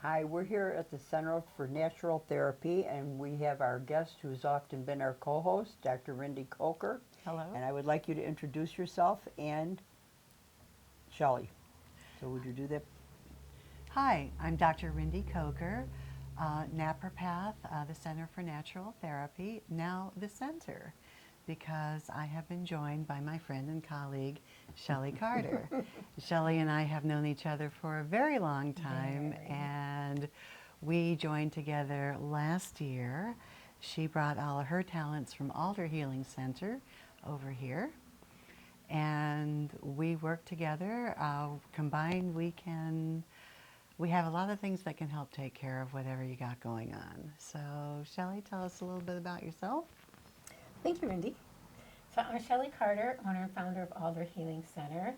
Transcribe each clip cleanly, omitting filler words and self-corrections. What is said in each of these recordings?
Hi, we're here at the Center for Natural Therapy, and we have our guest who's often been our co-host, Dr. Rindy Coker. Hello. And I would like you to introduce yourself and Shelley. So would you do that? Hi, I'm Dr. Rindy Coker, naturopath, the Center for Natural Therapy, now the center, because I have been joined by my friend and colleague, Shelley Carter. Shelley and I have known each other for a very long time, and we joined together last year. She brought all of her talents from Alder Healing Center over here, and we work together. Combined, we have a lot of things that can help take care of whatever you got going on. So, Shelley, tell us a little bit about yourself. Thank you, Mindy. So I'm Shelley Carter, owner and founder of Alder Healing Center.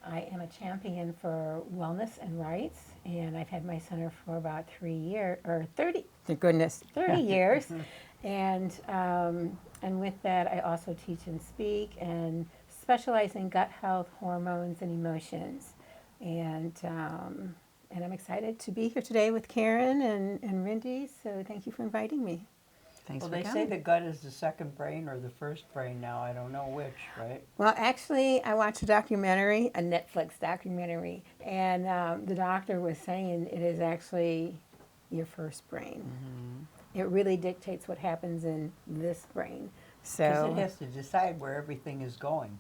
I am a champion for wellness and rights, and I've had my center for about 3 years, or 30, thank goodness, 30 years. And with that, I also teach and speak and specialize in gut health, hormones, and emotions. And I'm excited to be here today with Karen and Rindy, so thank you for inviting me. Thanks Well, for they say coming. the gut is the second brain or the first brain now. I don't know which, right? Well, actually, I watched a documentary, a Netflix documentary, and the doctor was saying it is actually your first brain. It really dictates what happens in this brain. Because it So, has to decide where everything is going.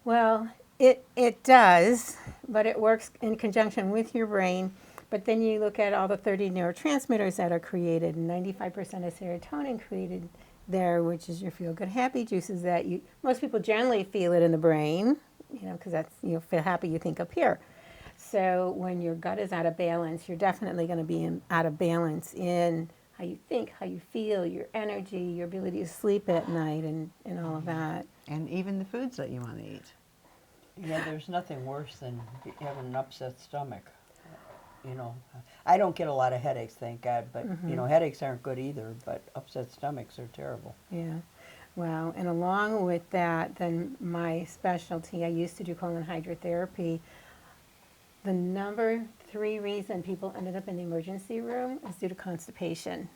well, it does, but it works in conjunction with your brain. But then you look at all the 30 neurotransmitters that are created, and 95% of serotonin created there, which is your feel-good happy juices that most people generally feel it in the brain, because that's, feel happy, you think up here. So when your gut is out of balance, you're definitely going to be out of balance in how you think, how you feel, your energy, your ability to sleep at night, and all of that. And even the foods that you want to eat. Yeah, there's nothing worse than having an upset stomach. You know, I don't get a lot of headaches, thank God, but, headaches aren't good either, but upset stomachs are terrible. Yeah. Well, and along with that, then my specialty, I used to do colon hydrotherapy. The number 3 reason people ended up in the emergency room is due to constipation,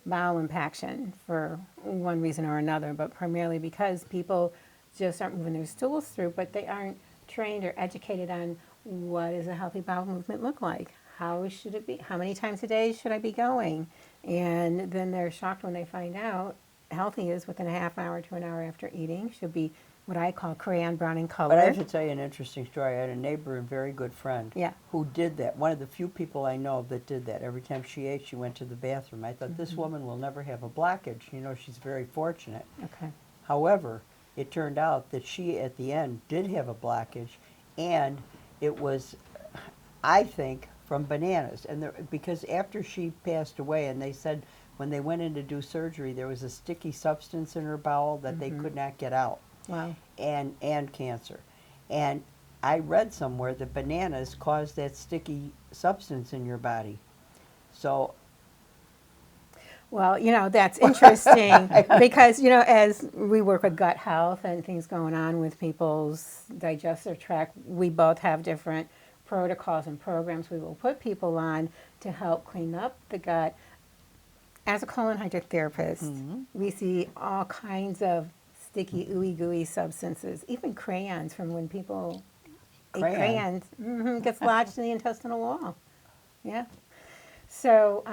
bowel impaction for one reason or another, but primarily because people just aren't moving their stools through, but they aren't trained or educated on what does a healthy bowel movement look like? How should it be? How many times a day should I be going? And then they're shocked when they find out healthy is within a half hour to an hour after eating. Should be what I call crayon brown in color. But I have to tell you an interesting story. I had a neighbor and very good friend Yeah. who did that. One of the few people I know that did that. Every time she ate, she went to the bathroom. I thought, this woman will never have a blockage. She's very fortunate. Okay. However, it turned out that she, at the end, did have a blockage, and it was, I think, from bananas. And because after she passed away, and they said when they went in to do surgery, there was a sticky substance in her bowel that they could not get out, Wow. and cancer. And I read somewhere that bananas cause that sticky substance in your body. So Well, that's interesting because, as we work with gut health and things going on with people's digestive tract, we both have different protocols and programs we will put people on to help clean up the gut. As a colon hydrotherapist, we see all kinds of sticky, ooey gooey substances, even crayons from when people eat Crayon. crayons, gets lodged in the intestinal wall. Yeah. So,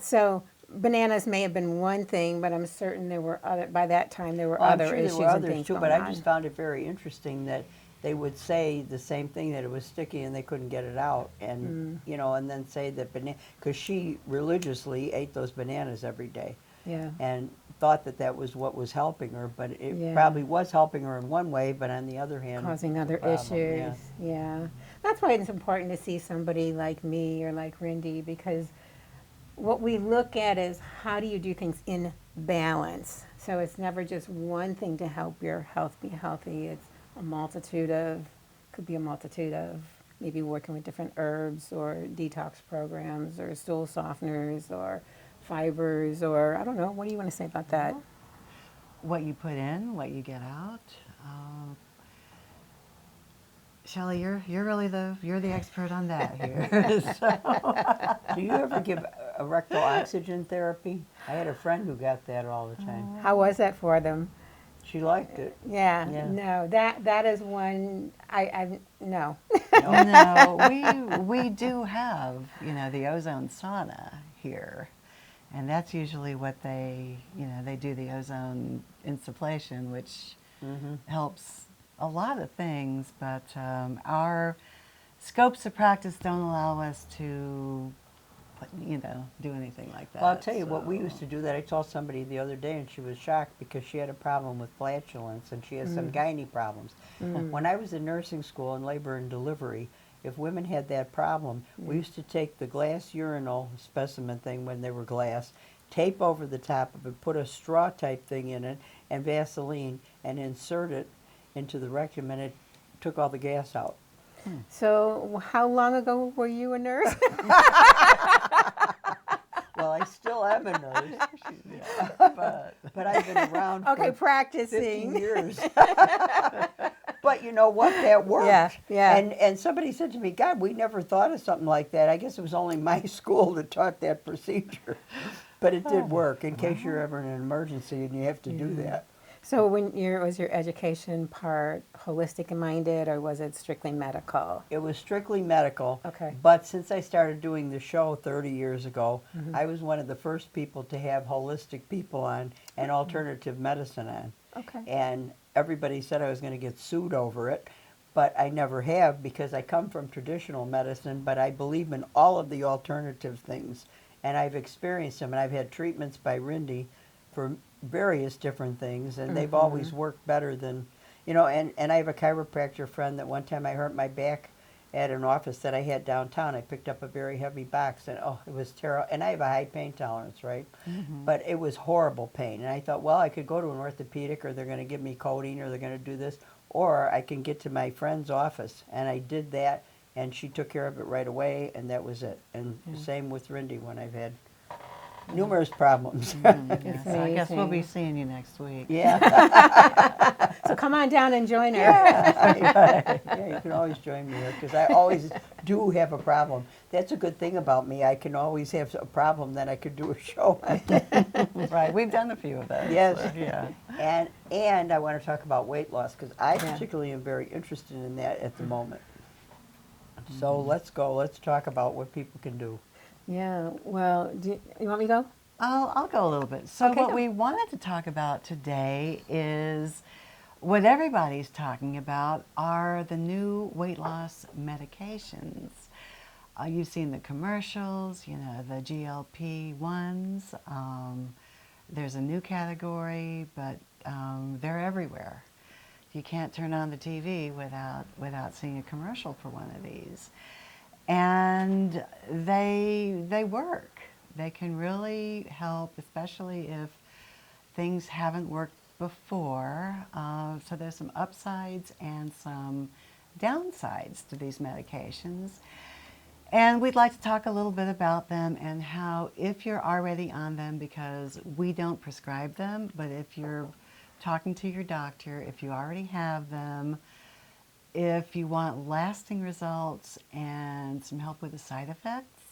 so bananas may have been one thing, but I'm certain there were other, by that time, there were Well, I'm other sure issues there were and others things too, going but I on. just found it very interesting that they would say the same thing, that it was sticky and they couldn't get it out, and and then say that because she religiously ate those bananas every day, Yeah. and thought that that was what was helping her, but it Yeah. probably was helping her in one way, but on the other hand, Causing it's a other problem. issues. Yeah. Yeah. That's why it's important to see somebody like me or like Rindy, because what we look at is how do you do things in balance. So it's never just one thing to help your health be healthy. It's could be a multitude of maybe working with different herbs or detox programs or stool softeners or fibers or I don't know. What do you want to say about that? What you put in, what you get out. Shelley, you're really you're the expert on that here. So, Do you ever give a rectal oxygen therapy? I had a friend who got that all the time. How was that for them? She liked it. Yeah, Yeah. no, that is one I no. no, we do have, the ozone sauna here. And that's usually what they do the ozone insufflation, which helps a lot of things, but our scopes of practice don't allow us to, do anything like that. Well, I'll tell you what, we so- used to do that. I saw somebody the other day and she was shocked because she had a problem with flatulence and she has some gynae problems. When I was in nursing school in labor and delivery, if women had that problem, we used to take the glass urinal specimen thing when they were glass, tape over the top of it, put a straw type thing in it and Vaseline and insert it into the rectum and it took all the gas out. So how long ago were you a nurse? Well, I still am a nurse, but I've been around Okay, for 50 practicing. years. But you know what? That worked. Yeah, yeah. And somebody said to me, God, we never thought of something like that. I guess it was only my school that taught that procedure. But it did work in case you're ever in an emergency and you have to do that. So was your education part holistic minded or was it strictly medical? It was strictly medical. Okay. But since I started doing the show 30 years ago, I was one of the first people to have holistic people on and alternative medicine on. Okay. And everybody said I was going to get sued over it, but I never have because I come from traditional medicine, but I believe in all of the alternative things. And I've experienced them, and I've had treatments by Rindy for various different things, and they've always worked better than, and I have a chiropractor friend that one time I hurt my back at an office that I had downtown. I picked up a very heavy box, and it was terrible. And I have a high pain tolerance, right? But it was horrible pain. And I thought, well, I could go to an orthopedic, or they're going to give me codeine, or they're going to do this, or I can get to my friend's office. And I did that, and she took care of it right away, and that was it. And same with Rindy when I've had numerous problems. Yeah, so I guess we'll be Amazing. seeing you next week. Yeah. So come on down and join her. Yeah, you can always join me here because I always do have a problem. That's a good thing about me. I can always have a problem that I could do a show on. Right, we've done a few of those. Yes. So, yeah. And I want to talk about weight loss because I Yeah. particularly am very interested in that at the moment. So let's go. Let's talk about what people can do. Yeah, well, you want me to go? I'll go a little bit. So Okay, what go. we wanted to talk about today is what everybody's talking about are the new weight loss medications. You've seen the commercials, the GLP-1s. There's a new category, but they're everywhere. You can't turn on the TV without seeing a commercial for one of these. And they work. They can really help, especially if things haven't worked before. So there's some upsides and some downsides to these medications. And we'd like to talk a little bit about them and how, if you're already on them, because we don't prescribe them, but if you're talking to your doctor, if you already have them, if you want lasting results and some help with the side effects,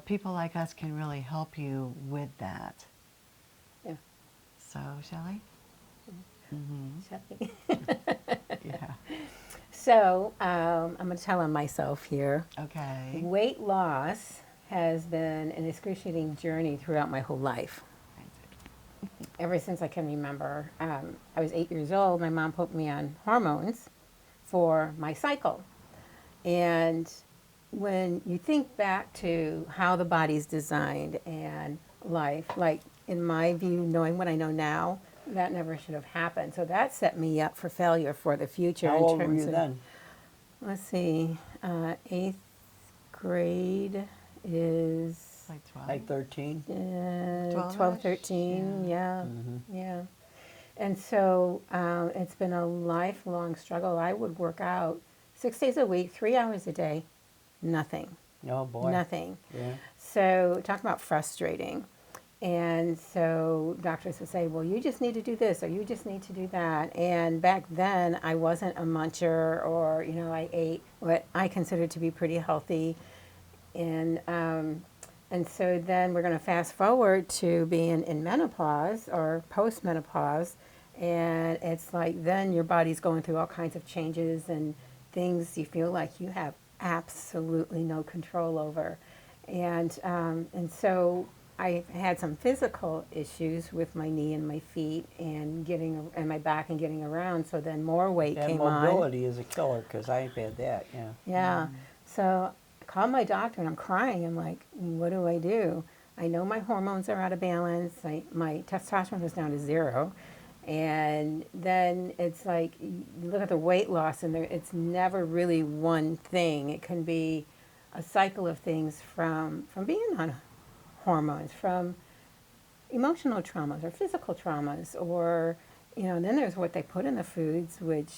people like us can really help you with that. Yeah. So, Shelley? Shelley. Yeah. So I'm going to tell on myself here. Okay. Weight loss has been an excruciating journey throughout my whole life. Ever since I can remember, I was 8 years old. My mom put me on hormones for my cycle. And when you think back to how the body's designed and life, like in my view, knowing what I know now, that never should have happened. So that set me up for failure for the future. How in old were terms you of, then? Let's see, 8th grade is Like 12. Like 13? 12, 12-ish? 13, yeah, yeah. And so it's been a lifelong struggle. I would work out 6 days a week, 3 hours a day, nothing, Oh boy. nothing. Yeah. So talk about frustrating. And so doctors would say, well, you just need to do this or you just need to do that. And back then, I wasn't a muncher, or, I ate what I considered to be pretty healthy. And, and so then we're going to fast forward to being in menopause or postmenopause. And it's like then your body's going through all kinds of changes and things you feel like you have absolutely no control over. And so I had some physical issues with my knee and my feet and and my back and getting around. So then more weight And came on. mobility is a killer because I've had that. Yeah. Yeah. So I called my doctor and I'm crying. I'm like, what do I do? I know my hormones are out of balance. My testosterone was down to 0. And then it's like, you look at the weight loss and it's never really one thing. It can be a cycle of things from being on hormones, from emotional traumas or physical traumas, or, and then there's what they put in the foods, which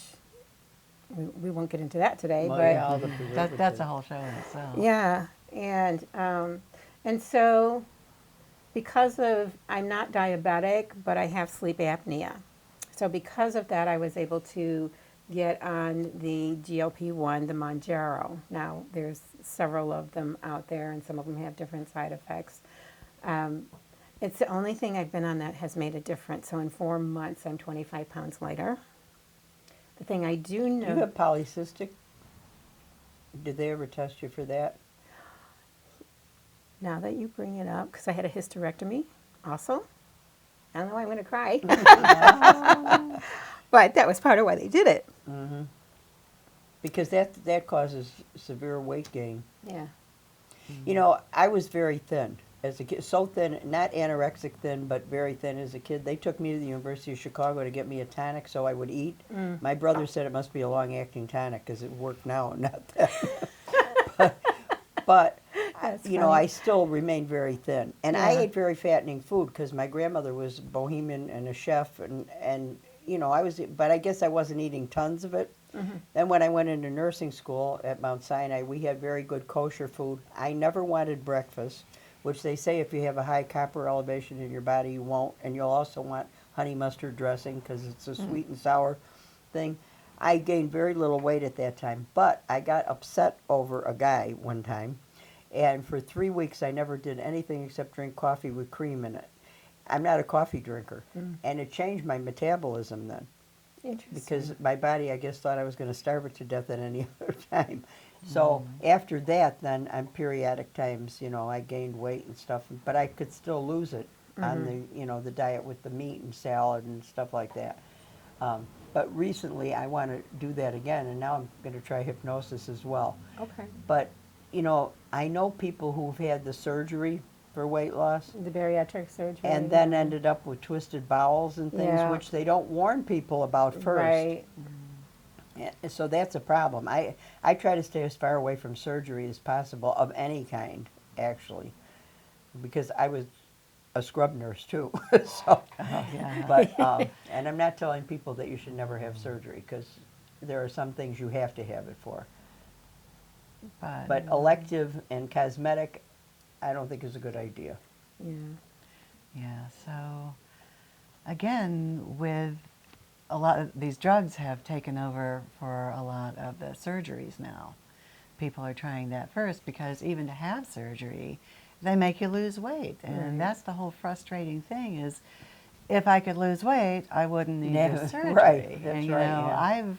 we won't get into that today, Well, but yeah, all the That's preservatives. a whole show in itself. yeah, and so because of I'm not diabetic, but I have sleep apnea. So because of that, I was able to get on the GLP-1, the Mounjaro. Now there's several of them out there, and some of them have different side effects. It's the only thing I've been on that has made a difference. So in 4 months, I'm 25 pounds lighter. The thing I do Do know. you have polycystic? Did they ever test you for that? Now that you bring it up, because I had a hysterectomy also. I don't know why I'm going to cry. But that was part of why they did it. Mm-hmm. Because that causes severe weight gain. Yeah. You know, I was very thin as a kid, so thin, not anorexic thin, but very thin as a kid. They took me to the University of Chicago to get me a tonic so I would eat. My brother said it must be a long-acting tonic because it worked now, not then. but That's you know, funny. I still remained very thin. And I Yeah. ate very fattening food because my grandmother was bohemian and a chef, and you know, but I guess I wasn't eating tons of it. Then when I went into nursing school at Mount Sinai, we had very good kosher food. I never wanted breakfast, which they say if you have a high copper elevation in your body, you won't. And you'll also want honey mustard dressing because it's a sweet and sour thing. I gained very little weight at that time, but I got upset over a guy one time. And for 3 weeks, I never did anything except drink coffee with cream in it. I'm not a coffee drinker. And it changed my metabolism then. Interesting. Because my body, I guess, thought I was going to starve it to death at any other time. So after that, then on periodic times, you know, I gained weight and stuff, but I could still lose it on the, you know, the diet with the meat and salad and stuff like that. But recently, I want to do that again, and now I'm going to try hypnosis as well. Okay. But, you know, I know people who've had the surgery for weight loss The bariatric surgery. and then ended up with twisted bowels and things, Yeah. which they don't warn people about first. Right. Yeah, so that's a problem. I try to stay as far away from surgery as possible of any kind, actually, because I was a scrub nurse too. So, Yeah. but and I'm not telling people that you should never have surgery because there are some things you have to have it for. But elective and cosmetic, I don't think is a good idea. Yeah. Yeah, so again, with a lot of these drugs have taken over for a lot of the surgeries now. People are trying that first because even to have surgery, they make you lose weight. And Right. that's the whole frustrating thing is if I could lose weight, I wouldn't need Yeah, the surgery. right, that's and you right, know, yeah.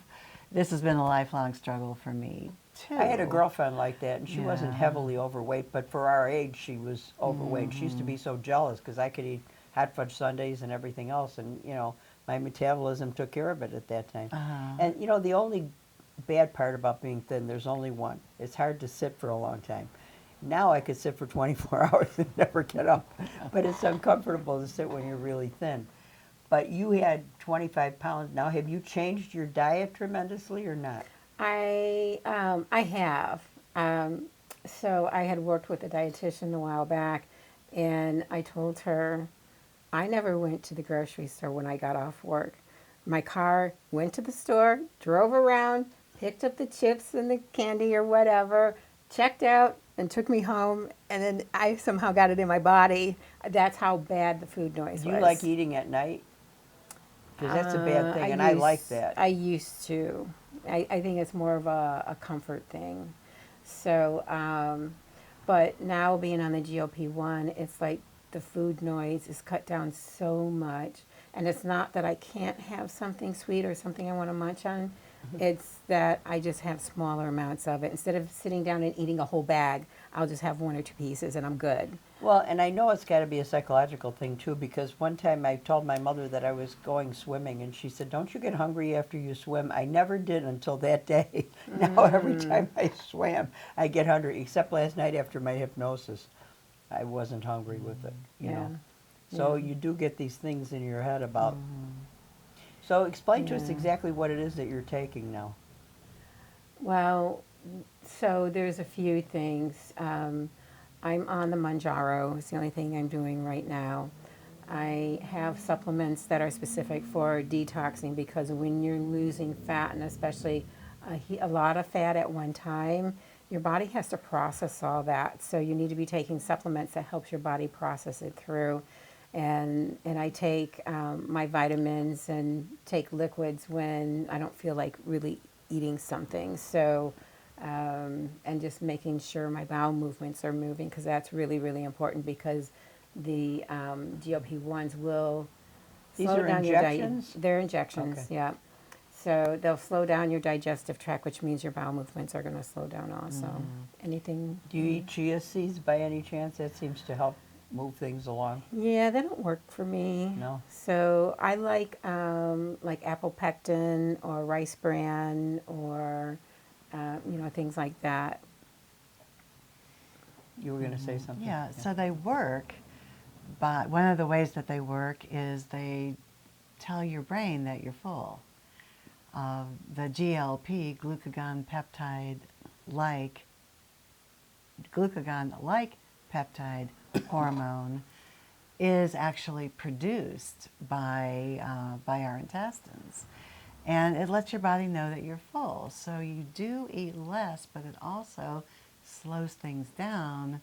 this has been a lifelong struggle for me too. I had a girlfriend like that, and she wasn't Yeah. heavily overweight, but for our age, she was overweight. She used to be so jealous because I could eat hot fudge sundaes and everything else, and you know, my metabolism took care of it at that time. And you know, the only bad part about being thin, there's only one. It's hard to sit for a long time. Now I could sit for 24 hours and never get up, but it's uncomfortable to sit when you're really thin. But you had 25 pounds. Now, have you changed your diet tremendously or not? I have. So I had worked with a dietitian a while back, and I told her I never went to the grocery store when I got off work. My car went to the store, drove around, picked up the chips and the candy or whatever, checked out, and took me home, and then I somehow got it in my body. That's how bad the food noise Do was. you like eating at night? Because that's a bad thing, and I like that. I used to. I think it's more of a comfort thing. So, but now being on the GLP-1, it's like the food noise is cut down so much. And it's not that I can't have something sweet or something I want to munch on. It's that I just have smaller amounts of it. Instead of sitting down and eating a whole bag, I'll just have one or two pieces and I'm good. Well, and I know it's got to be a psychological thing too, because one time I told my mother that I was going swimming, and she said, "Don't you get hungry after you swim?" I never did until that day. Now every time I swam, I get hungry. Except last night after my hypnosis, I wasn't hungry with it. You know, so Yeah. you do get these things in your head about. So explain to us Yeah. exactly what it is that you're taking now. Well, so there's a few things. I'm on the Manjaro. It's the only thing I'm doing right now. I have supplements that are specific for detoxing because when you're losing fat, and especially a lot of fat at one time, your body has to process all that. So you need to be taking supplements that helps your body process it through. And I take my vitamins and take liquids when I don't feel like really eating something. So and just making sure my bowel movements are moving because that's really, really important because the GLP-1s will These slow are down injections? They're injections, Okay. yeah. So they'll slow down your digestive tract, which means your bowel movements are going to slow down also. Anything? Do you eat chia seeds by any chance? That seems to help move things along. Yeah, they don't work for me. No? So I like apple pectin or rice bran or things like that. You were going to say something? Yeah, so they work, but one of the ways that they work is they tell your brain that you're full. The GLP, glucagon-like peptide hormone is actually produced by our intestines. And it lets your body know that you're full. So you do eat less, but it also slows things down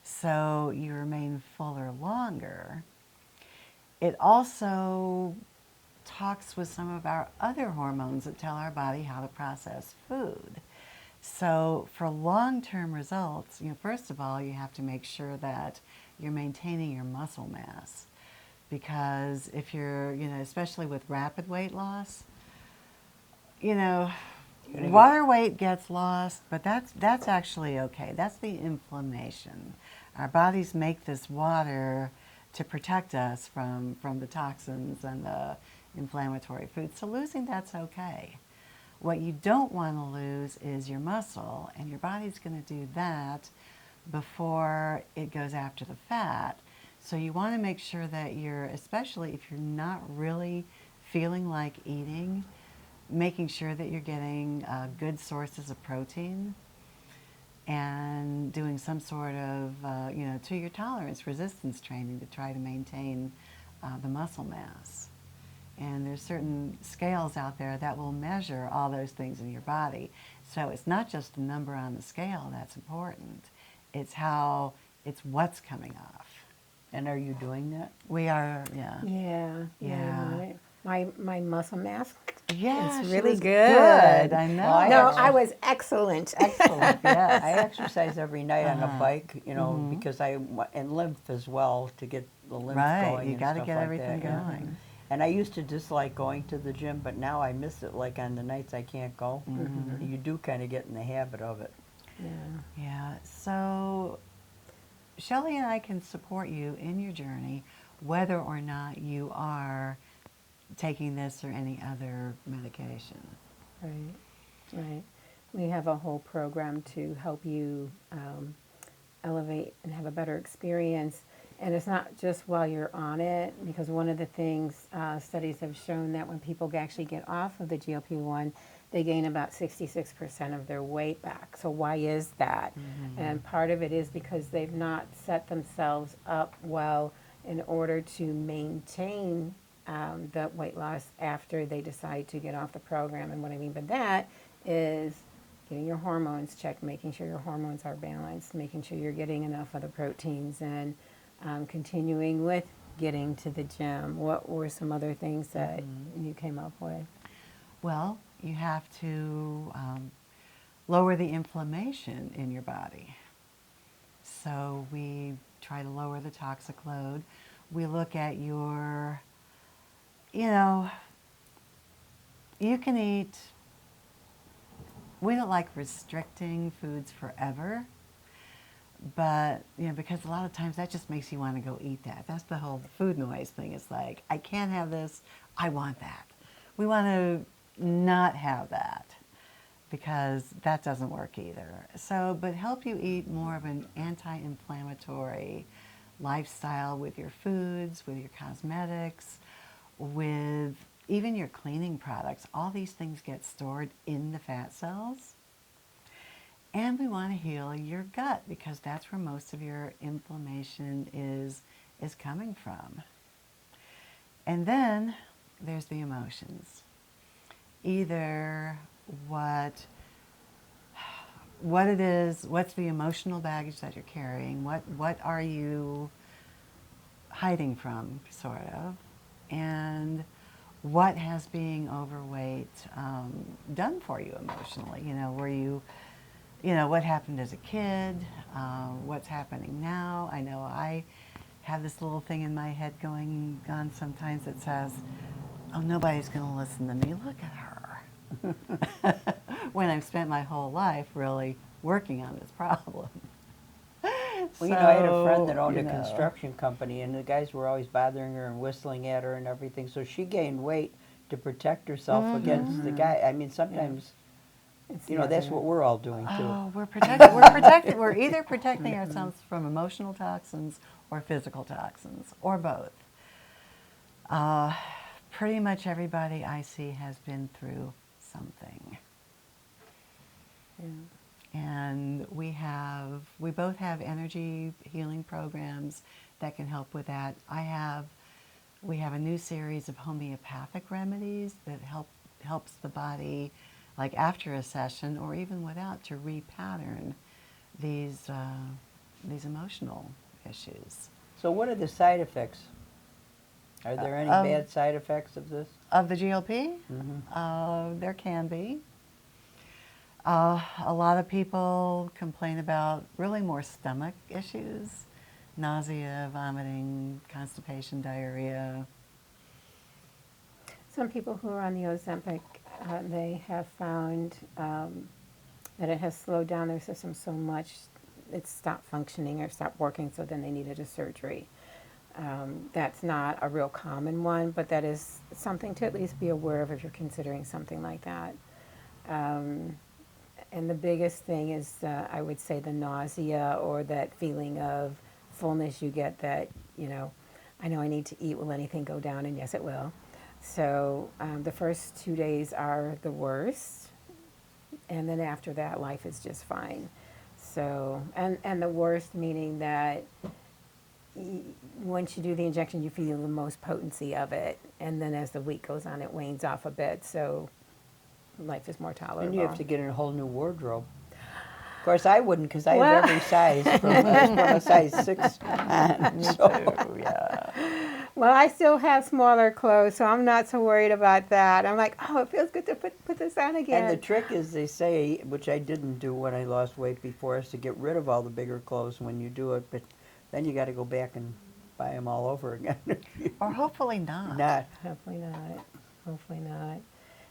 so you remain fuller longer. It also talks with some of our other hormones that tell our body how to process food. So for long-term results, first of all, you have to make sure that you're maintaining your muscle mass. Because if you're, especially with rapid weight loss, water weight gets lost, but that's actually okay. That's the inflammation. Our bodies make this water to protect us from the toxins and the inflammatory foods. So losing that's okay. What you don't want to lose is your muscle, and your body's going to do that before it goes after the fat. So you want to make sure that especially if you're not really feeling like eating, making sure that you're getting good sources of protein and doing some sort of, to your tolerance resistance training to try to maintain the muscle mass. And there's certain scales out there that will measure all those things in your body. So it's not just the number on the scale that's important. It's what's coming off. And are you doing that? We are, yeah. Yeah. Yeah. My muscle mass. Yeah, it's she really was good. I know. Well, No, I was excellent. Excellent, yes. I exercise every night on a bike, because and lymph as well to get the lymph Right, going. you and got to stuff get like everything that, yeah. going. And I used to dislike going to the gym, but now I miss it. Like on the nights I can't go, you do kind of get in the habit of it. Yeah. Yeah, so Shelley and I can support you in your journey, whether or not you are taking this or any other medication. Right, right. We have a whole program to help you elevate and have a better experience. And it's not just while you're on it, because one of the things studies have shown that when people actually get off of the GLP-1, they gain about 66% of their weight back. So why is that? And part of it is because they've not set themselves up well in order to maintain the weight loss after they decide to get off the program. And what I mean by that is getting your hormones checked, making sure your hormones are balanced, making sure you're getting enough of the proteins, and continuing with getting to the gym. What were some other things that you came up with? Well, you have to lower the inflammation in your body. So we try to lower the toxic load. We look at your, you can eat, we don't like restricting foods forever, but, because a lot of times that just makes you want to go eat that. That's the whole food noise thing. It's like, I can't have this, I want that. We want to not have that because that doesn't work either. So, but help you eat more of an anti-inflammatory lifestyle with your foods, with your cosmetics, with even your cleaning products. All these things get stored in the fat cells. And we want to heal your gut because that's where most of your inflammation is coming from. And then there's the emotions. Either what it is, what's the emotional baggage that you're carrying, what are you hiding from, sort of, and what has being overweight done for you emotionally? Were you, what happened as a kid, what's happening now? I know I have this little thing in my head going on sometimes that says, oh, nobody's going to listen to me. Look at her. When I've spent my whole life really working on this problem. Well, I had a friend that owned a construction company, and the guys were always bothering her and whistling at her and everything. So she gained weight to protect herself against the guy. I mean, sometimes, that's what we're all doing too. Oh, we're protected. We're either protecting ourselves from emotional toxins or physical toxins, or both. Pretty much everybody I see has been through something. Yeah. And we both have energy healing programs that can help with that. We have a new series of homeopathic remedies that helps the body, like after a session or even without, to repattern these emotional issues. So what are the side effects? Are there any bad side effects of this? Of the GLP? There can be. A lot of people complain about really more stomach issues, nausea, vomiting, constipation, diarrhea. Some people who are on the Ozempic, they have found that it has slowed down their system so much it's stopped functioning or stopped working, so then they needed a surgery. That's not a real common one, but that is something to at least be aware of if you're considering something like that. And the biggest thing is, I would say, the nausea or that feeling of fullness you get that, I know I need to eat. Will anything go down? And yes, it will. So the first 2 days are the worst. And then after that, life is just fine. So, and the worst meaning that once you do the injection, you feel the most potency of it. And then as the week goes on, it wanes off a bit. So life is more tolerable. And you have to get a whole new wardrobe. Of course, I wouldn't, because I have every size from a size 6 on. So. Yeah. Well, I still have smaller clothes, so I'm not so worried about that. I'm like, oh, it feels good to put this on again. And the trick is, they say, which I didn't do when I lost weight before, is to get rid of all the bigger clothes when you do it, but then you got to go back and buy them all over again. Or hopefully not. Hopefully not. Hopefully not.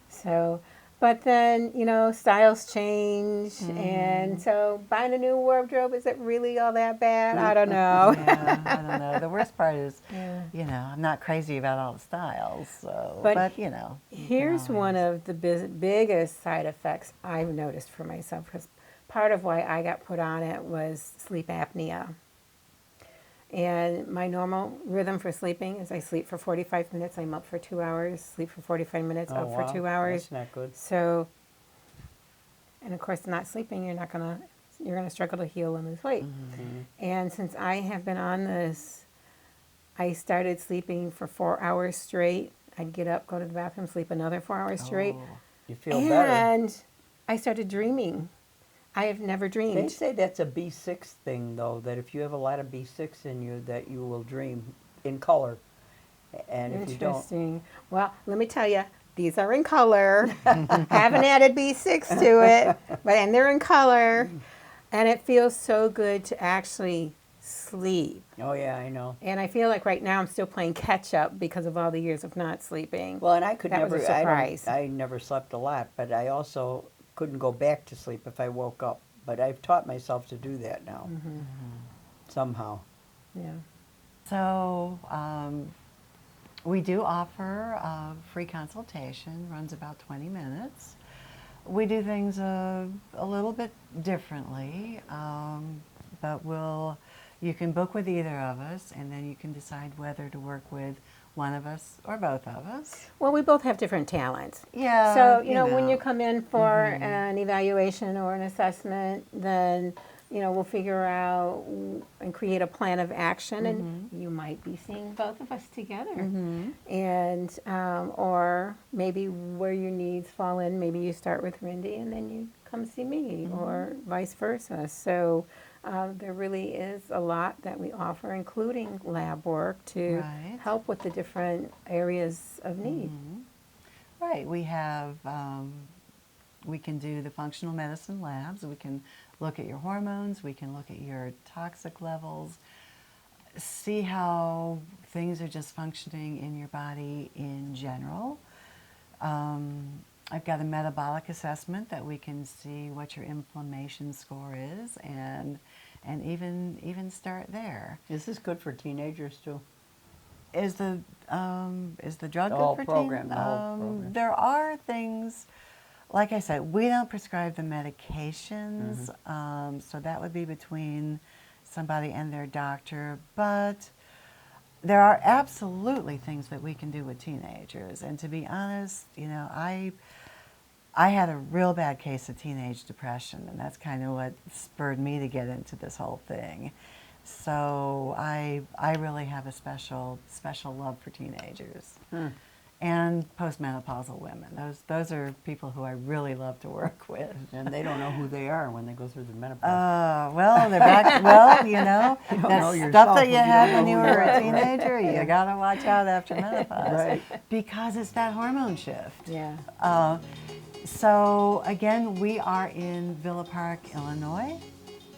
So, but then, styles change, and so buying a new wardrobe, is it really all that bad? I don't know. Yeah, I don't know. The worst part is, I'm not crazy about all the styles, so, but Here's one of the biggest side effects I've noticed for myself, because part of why I got put on it was sleep apnea. And my normal rhythm for sleeping is I sleep for 45 minutes, I'm up for 2 hours, sleep for 45 minutes, up for 2 hours. That's not good. So, and of course, not sleeping, you're going to struggle to heal and lose weight. Mm-hmm. And since I have been on this, I started sleeping for 4 hours straight. I'd get up, go to the bathroom, sleep another 4 hours straight. You feel better. And I started dreaming. I have never They dreamed. say that's a B6 thing, though, that if you have a lot of B6 in you, that you will dream in color. And if you don't, Interesting. Well, let me tell you, these are in color. Haven't added B6 to it, and they're in color. And it feels so good to actually sleep. oh yeah, I know. And I feel like right now I'm still playing catch up because of all the years of not sleeping. Well, and I could That never, was a surprise. I never slept a lot, but I also couldn't go back to sleep if I woke up. But I've taught myself to do that now, somehow. Yeah. So we do offer a free consultation, runs about 20 minutes. We do things a little bit differently, but you can book with either of us, and then you can decide whether to work with one of us or both of us. Well, we both have different talents. Yeah. So, when you come in for an evaluation or an assessment, then, we'll figure out and create a plan of action, and you might be seeing both of us together. And, or maybe where your needs fall in, maybe you start with Rindy and then you come see me, or vice versa. So, there really is a lot that we offer, including lab work, to Right. help with the different areas of need. Right. We have, we can do the functional medicine labs. We can look at your hormones. We can look at your toxic levels, see how things are just functioning in your body in general. I've got a metabolic assessment that we can see what your inflammation score is, and even start there. Is this good for teenagers too? Is the drug The good whole for program, teens? the whole program. There are things, like I said, we don't prescribe the medications, so that would be between somebody and their doctor. But there are absolutely things that we can do with teenagers. And to be honest, I had a real bad case of teenage depression, and that's kind of what spurred me to get into this whole thing. So I really have a special love for teenagers and postmenopausal women. Those are people who I really love to work with. And they don't know who they are when they go through the menopause. Well, they're back. Well, don't that know stuff yourself that you when you had don't when know you who were you a are. teenager, you gotta watch out after menopause, Right. because it's that hormone shift. Yeah. So again, we are in Villa Park, Illinois.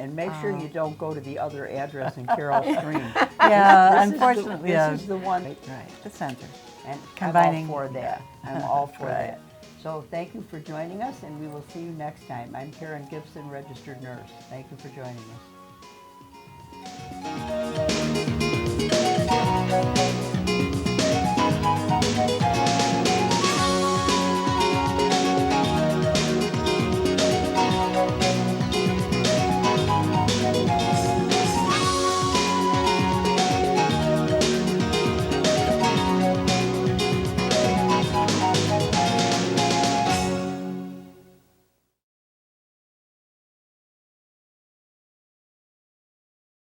And make sure you don't go to the other address in Carroll Stream. Yeah, This unfortunately, is the one. right, the center. And Combining, I'm all for that. yeah. I'm all for Right. that. So thank you for joining us, and we will see you next time. I'm Karon Gibson, registered nurse. Thank you for joining us.